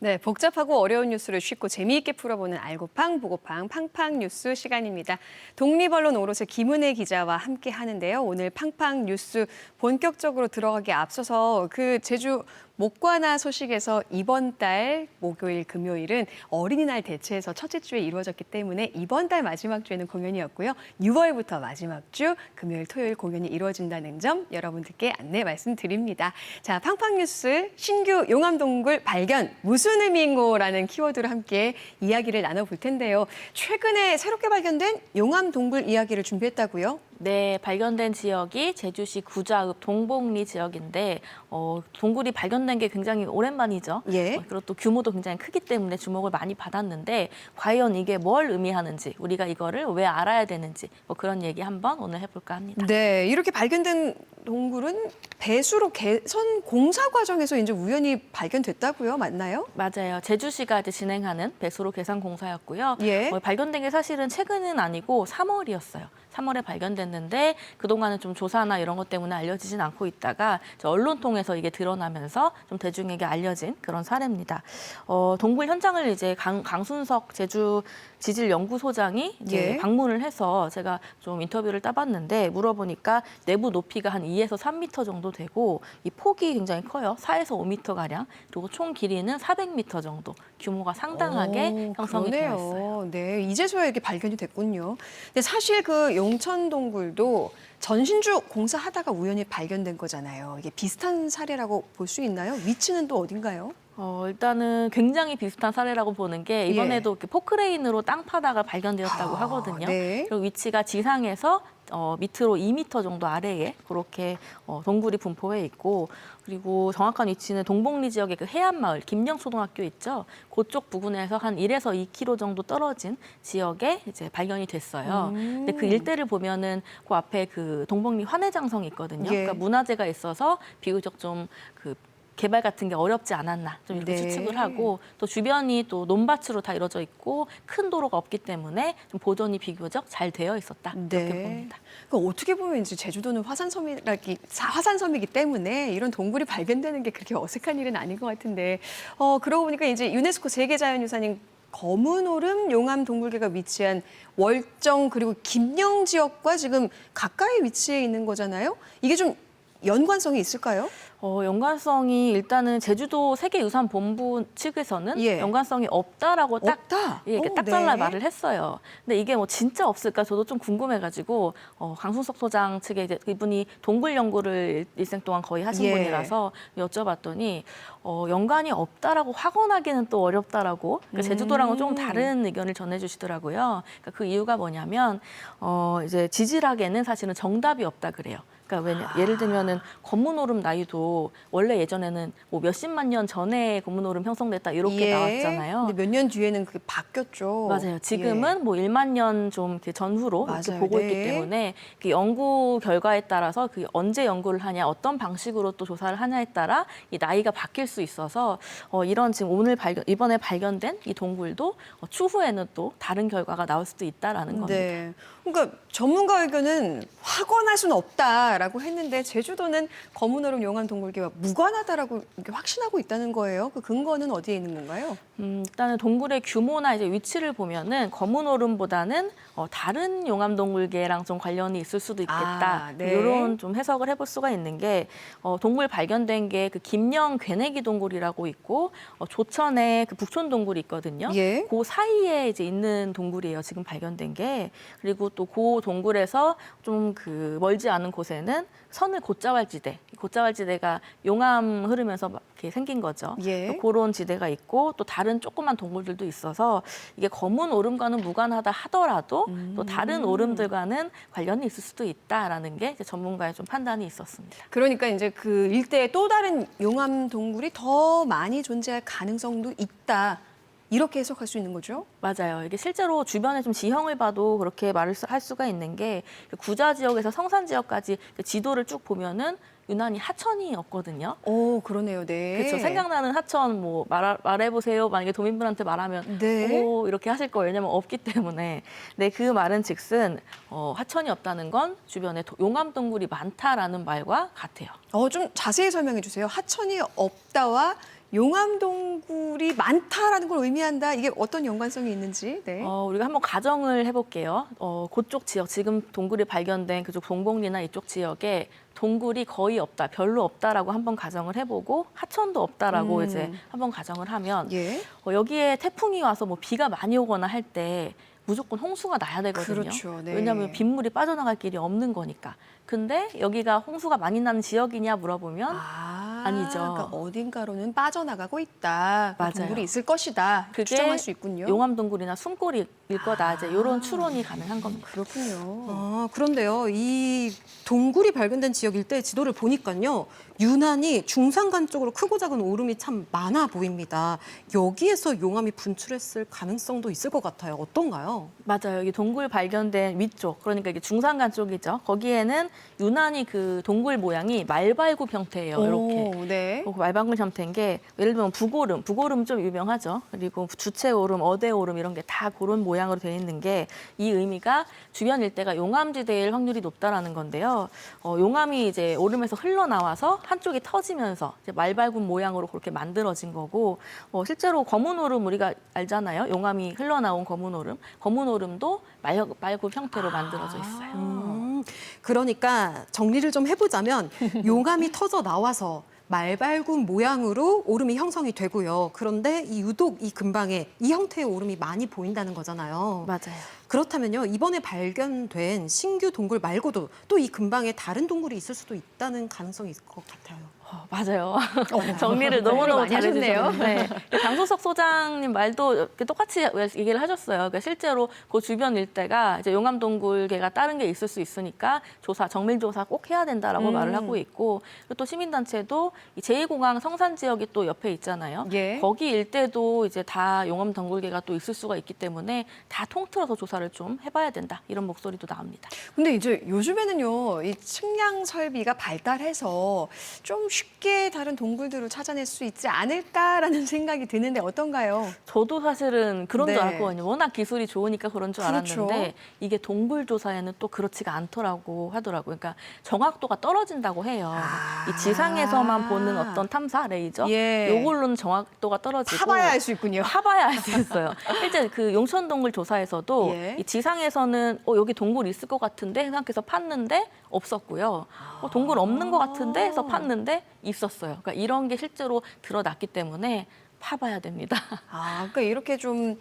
네, 복잡하고 어려운 뉴스를 쉽고 재미있게 풀어보는 알고팡, 보고팡, 팡팡 뉴스 시간입니다. 독립언론 오롯의 김은혜 기자와 함께 하는데요. 오늘 팡팡 뉴스 본격적으로 들어가기 앞서서 제주 목관화 소식에서 이번 달 목요일, 금요일은 어린이날 대체해서 첫째 주에 이루어졌기 때문에 이번 달 마지막 주에는 공연이었고요. 6월부터 마지막 주 금요일, 토요일 공연이 이루어진다는 점 여러분들께 안내 말씀드립니다. 자, 팡팡 뉴스 신규 용암동굴 발견 무슨 의미인고라는 키워드로 함께 이야기를 나눠볼 텐데요. 최근에 새롭게 발견된 용암동굴 이야기를 준비했다고요? 네, 발견된 지역이 제주시 구좌읍 동복리 지역인데 동굴이 발견된 게 굉장히 오랜만이죠. 예. 그리고 또 규모도 굉장히 크기 때문에 주목을 많이 받았는데 과연 이게 뭘 의미하는지 우리가 이거를 왜 알아야 되는지 그런 얘기 한번 오늘 해볼까 합니다. 네, 이렇게 발견된 동굴은 배수로 개선 공사 과정에서 이제 우연히 발견됐다고요? 맞나요? 맞아요. 제주시가 이제 진행하는 배수로 개선 공사였고요. 예. 발견된 게 사실은 최근은 아니고 3월이었어요. 3월에 발견됐는데 그동안은 좀 조사나 이런 것 때문에 알려지진 않고 있다가 언론 통해서 이게 드러나면서 좀 대중에게 알려진 그런 사례입니다. 동굴 현장을 이제 강순석 제주 지질연구소장이 이제 예. 방문을 해서 제가 좀 인터뷰를 따봤는데 물어보니까 내부 높이가 한 2에서 3m 정도 되고 이 폭이 굉장히 커요. 4에서 5m 가량. 그리고 총 길이는 400m 정도. 규모가 상당하게 형성이 되어 있어요. 네, 이제서야 이렇게 발견이 됐군요. 근데 사실 그 용천 동굴도 전신주 공사하다가 우연히 발견된 거잖아요. 이게 비슷한 사례라고 볼 수 있나요? 위치는 또 어딘가요? 일단은 굉장히 비슷한 사례라고 보는 게 이번에도 이렇게 포크레인으로 땅 파다가 발견되었다고 하거든요. 네. 그리고 위치가 지상에서 밑으로 2m 정도 아래에 그렇게 동굴이 분포해 있고 그리고 정확한 위치는 동복리 지역의 그 해안마을 김영초등학교 있죠. 그쪽 부근에서 한 1에서 2km 정도 떨어진 지역에 이제 발견이 됐어요. 근데 그 일대를 보면은 그 앞에 그 동복리 환해장성이 있거든요. 예. 그러니까 문화재가 있어서 비교적 좀 개발 같은 게 어렵지 않았나 좀 이렇게 네. 추측을 하고 또 주변이 또 논밭으로 다 이루어져 있고 큰 도로가 없기 때문에 좀 보존이 비교적 잘 되어 있었다 이렇게 봅니다. 그러니까 어떻게 보면 이제 제주도는 화산섬이기 때문에 이런 동굴이 발견되는 게 그렇게 어색한 일은 아닌 것 같은데 그러고 보니까 이제 유네스코 세계자연유산인 검은오름 용암동굴계가 위치한 월정 그리고 김영 지역과 지금 가까이 위치해 있는 거잖아요. 이게 좀 연관성이 있을까요? 연관성이 일단은 제주도 세계유산본부 측에서는 예. 연관성이 없다라고 딱 없다. 이렇게 딱 잘라 네. 말을 했어요. 근데 이게 진짜 없을까 저도 좀 궁금해가지고 강순석 소장 측에 이제 이분이 동굴 연구를 일생 동안 거의 하신 예. 분이라서 여쭤봤더니 연관이 없다라고 확언하기는 또 어렵다라고 그러니까 제주도랑은 조금 다른 의견을 전해주시더라고요. 그러니까 그 이유가 뭐냐면 이제 지질학에는 사실은 정답이 없다 그래요. 그러니까 예를 들면은 검은오름 나이도 원래 예전에는 뭐 몇십만 년 전에 검은오름 형성됐다 이렇게 나왔잖아요. 근데 몇 년 뒤에는 그게 바뀌었죠. 맞아요. 지금은 뭐 1만 년 좀 이렇게 전후로 이렇게 맞아요. 보고 있기 네. 때문에 그 연구 결과에 따라서 그 언제 연구를 하냐, 어떤 방식으로 또 조사를 하냐에 따라 이 나이가 바뀔 수 있어서 이런 지금 이번에 발견된 이 동굴도 추후에는 또 다른 결과가 나올 수도 있다라는 겁니다. 네. 그러니까 전문가 의견은 확언할 수는 없다라고 했는데 제주도는 검은오름 용암동굴계와 무관하다라고 이렇게 확신하고 있다는 거예요. 그 근거는 어디에 있는 건가요? 일단은 동굴의 규모나 이제 위치를 보면은 검은오름보다는 다른 용암동굴계랑 좀 관련이 있을 수도 있겠다. 네. 이런 좀 해석을 해볼 수가 있는 게 동굴 발견된 게 그 김영 괴내기 동굴이라고 있고 조천에 그 북촌 동굴이 있거든요. 예. 그 사이에 이제 있는 동굴이에요. 지금 발견된 게. 그리고 또 그 동굴에서 좀 멀지 않은 곳에는 선을 곶자왈지대. 곶자왈지대가 용암 흐르면서 막 이렇게 생긴 거죠. 예. 그런 지대가 있고 또 다른 조그만 동굴들도 있어서 이게 검은 오름과는 무관하다 하더라도 또 다른 오름들과는 관련이 있을 수도 있다라는 게 이제 전문가의 좀 판단이 있었습니다. 그러니까 이제 그 일대에 또 다른 용암 동굴이 더 많이 존재할 가능성도 있다. 이렇게 해석할 수 있는 거죠? 맞아요. 이게 실제로 주변에 좀 지형을 봐도 그렇게 말을 할 수가 있는 게 구좌 지역에서 성산 지역까지 지도를 쭉 보면은 유난히 하천이 없거든요. 오, 그러네요. 네. 그렇죠. 생각나는 하천 뭐 말해보세요. 만약에 도민분한테 말하면 네. 오 이렇게 하실 거예요. 왜냐면 없기 때문에. 네, 그 말은 즉슨 하천이 없다는 건 주변에 용암 동굴이 많다라는 말과 같아요. 좀 자세히 설명해 주세요. 하천이 없다와 용암동굴이 많다라는 걸 의미한다. 이게 어떤 연관성이 있는지. 네. 우리가 한번 가정을 해볼게요. 그쪽 지역, 지금 동굴이 발견된 그쪽 동봉리나 이쪽 지역에 동굴이 거의 없다, 별로 없다라고 한번 가정을 해보고 하천도 없다라고 이제 한번 가정을 하면 예. 여기에 태풍이 와서 뭐 비가 많이 오거나 할 때 무조건 홍수가 나야 되거든요. 그렇죠. 네. 왜냐하면 빗물이 빠져나갈 길이 없는 거니까. 근데 여기가 홍수가 많이 나는 지역이냐 물어보면 아니죠. 그러니까 어딘가로는 빠져나가고 있다. 그 맞아요. 동굴이 있을 것이다. 그게 추정할 수 있군요. 용암동굴이나 숨골일 거다. 이제 이런 추론이 가능한 겁니다. 그렇군요. 그런데요, 이 동굴이 발견된 지역 일대 지도를 보니까요, 유난히 중산간 쪽으로 크고 작은 오름이 참 많아 보입니다. 여기에서 용암이 분출했을 가능성도 있을 것 같아요. 어떤가요? 맞아요. 이 동굴 발견된 위쪽, 그러니까 이게 중산간 쪽이죠. 거기에는 유난히 그 동굴 모양이 말발굽 형태예요. 이렇게. 오, 네. 말발굽 형태인 게 예를 들면 부고름 좀 유명하죠. 그리고 주체오름, 어대오름 이런 게 다 그런 모양으로 되어 있는 게 이 의미가 주변 일대가 용암지대일 확률이 높다라는 건데요. 용암이 이제 오름에서 흘러나와서 한쪽이 터지면서 이제 말발굽 모양으로 그렇게 만들어진 거고 실제로 검은 오름 우리가 알잖아요. 용암이 흘러나온 검은 오름도 말발굽 형태로 만들어져 있어요. 그러니까 정리를 좀 해보자면 용암이 터져 나와서 말발굽 모양으로 오름이 형성이 되고요. 그런데 유독 이 근방에 이 형태의 오름이 많이 보인다는 거잖아요. 맞아요. 그렇다면요, 이번에 발견된 신규 동굴 말고도 또 이 근방에 다른 동굴이 있을 수도 있다는 가능성이 있을 것 같아요. 맞아요. 정리를 너무너무 많이 하셨네요. 잘해주셨는데 강소석 소장님 말도 이렇게 똑같이 얘기를 하셨어요. 그러니까 실제로 그 주변 일대가 이제 용암동굴계가 다른 게 있을 수 있으니까 정밀조사 꼭 해야 된다라고 말을 하고 있고 그리고 또 시민단체도 이 제2공항 성산 지역이 또 옆에 있잖아요. 예. 거기 일대도 이제 다 용암동굴계가 또 있을 수가 있기 때문에 다 통틀어서 조사를 좀 해봐야 된다. 이런 목소리도 나옵니다. 근데 이제 요즘에는요, 이 측량 설비가 발달해서 좀 쉽게 다른 동굴들을 찾아낼 수 있지 않을까라는 생각이 드는데 어떤가요? 저도 사실은 그런 줄 네. 알았거든요. 워낙 기술이 좋으니까 그런 줄 그렇죠. 알았는데 이게 동굴 조사에는 또 그렇지가 않더라고 하더라고요. 그러니까 정확도가 떨어진다고 해요. 이 지상에서만 보는 어떤 탐사 레이저 예. 요걸로는 정확도가 떨어지고 파봐야 알 수 있군요. 파봐야 알 수 있어요. 실제 그 용천동굴 조사에서도 예. 이 지상에서는 여기 동굴 있을 것 같은데 생각해서 팠는데 없었고요. 동굴 없는 것 같은데 해서 팠는데 있었어요. 그러니까 이런 게 실제로 드러났기 때문에 파봐야 됩니다. 그러니까 이렇게 좀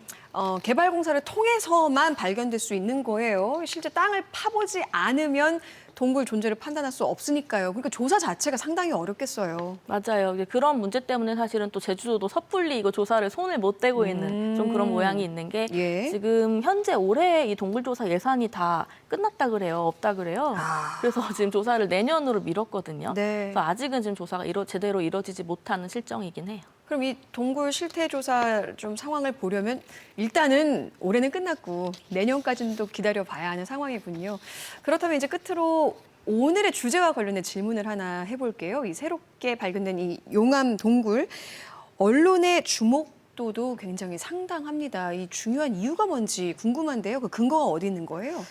개발 공사를 통해서만 발견될 수 있는 거예요. 실제 땅을 파보지 않으면 동굴 존재를 판단할 수 없으니까요. 그러니까 조사 자체가 상당히 어렵겠어요. 맞아요. 이제 그런 문제 때문에 사실은 또 제주도도 섣불리 이거 조사를 손을 못 대고 있는 좀 그런 모양이 있는 게 예. 지금 현재 올해 이 동굴 조사 예산이 다 끝났다 그래요. 없다 그래요. 그래서 지금 조사를 내년으로 미뤘거든요. 네. 그래서 아직은 지금 조사가 제대로 이루어지지 못하는 실정이긴 해요. 그럼 이 동굴 실태 조사 좀 상황을 보려면 일단은 올해는 끝났고 내년까지는 또 기다려 봐야 하는 상황이군요. 그렇다면 이제 끝으로 오늘의 주제와 관련된 질문을 하나 해볼게요. 이 새롭게 발견된 이 용암 동굴 언론의 주목도도 굉장히 상당합니다. 이 중요한 이유가 뭔지 궁금한데요. 그 근거가 어디 있는 거예요?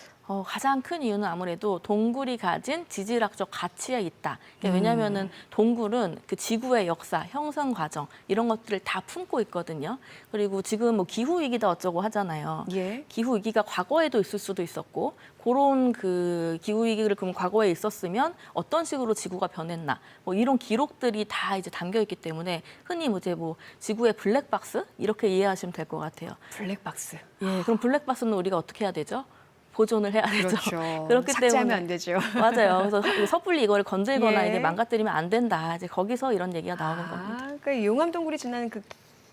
가장 큰 이유는 아무래도 동굴이 가진 지질학적 가치에 있다. 그러니까 왜냐하면은 동굴은 그 지구의 역사, 형성 과정 이런 것들을 다 품고 있거든요. 그리고 지금 뭐 기후 위기다 어쩌고 하잖아요. 예. 기후 위기가 과거에도 있을 수도 있었고 그런 그 기후 위기를 그럼 과거에 있었으면 어떤 식으로 지구가 변했나 뭐 이런 기록들이 다 이제 담겨 있기 때문에 흔히 이제 뭐 지구의 블랙박스 이렇게 이해하시면 될 것 같아요. 블랙박스. 예, 그럼 블랙박스는 우리가 어떻게 해야 되죠? 보존을 해야 되죠. 그렇죠. 그렇기 삭제하면 때문에 안 되죠. 맞아요. 그래서 섣불리 이거를 건들거나 예. 이게 망가뜨리면 안 된다. 이제 거기서 이런 얘기가 나오는 겁니다. 그러니까 이 용암 동굴이 지나는 그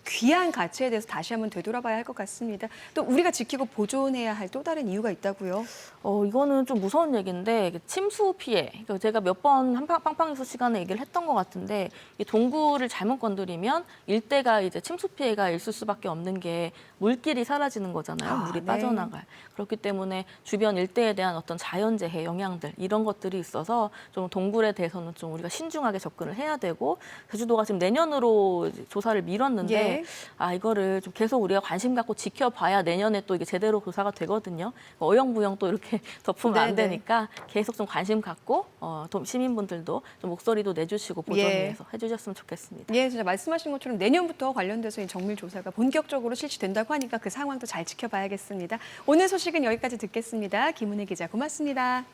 귀한 가치에 대해서 다시 한번 되돌아봐야 할 것 같습니다. 또 우리가 지키고 보존해야 할 또 다른 이유가 있다고요? 이거는 좀 무서운 얘기인데 침수 피해. 그러니까 제가 몇 번 빵빵뉴스 시간에 얘기를 했던 것 같은데 이 동굴을 잘못 건드리면 일대가 이제 침수 피해가 있을 수밖에 없는 게 물길이 사라지는 거잖아요. 물이 네. 빠져나갈. 그렇기 때문에 주변 일대에 대한 어떤 자연재해 영향들 이런 것들이 있어서 좀 동굴에 대해서는 좀 우리가 신중하게 접근을 해야 되고 제주도가 지금 내년으로 조사를 미뤘는데 예. 이거를 좀 계속 우리가 관심 갖고 지켜봐야 내년에 또 이게 제대로 조사가 되거든요. 어영부영 또 이렇게 덮으면 안 네네. 되니까 계속 좀 관심 갖고 시민분들도 좀 목소리도 내주시고 보전 예. 위해서 해주셨으면 좋겠습니다. 예, 진짜 말씀하신 것처럼 내년부터 관련돼서 이 정밀 조사가 본격적으로 실시된다고 하니까 그 상황도 잘 지켜봐야겠습니다. 오늘 소식은 여기까지 듣겠습니다. 김은혜 기자 고맙습니다.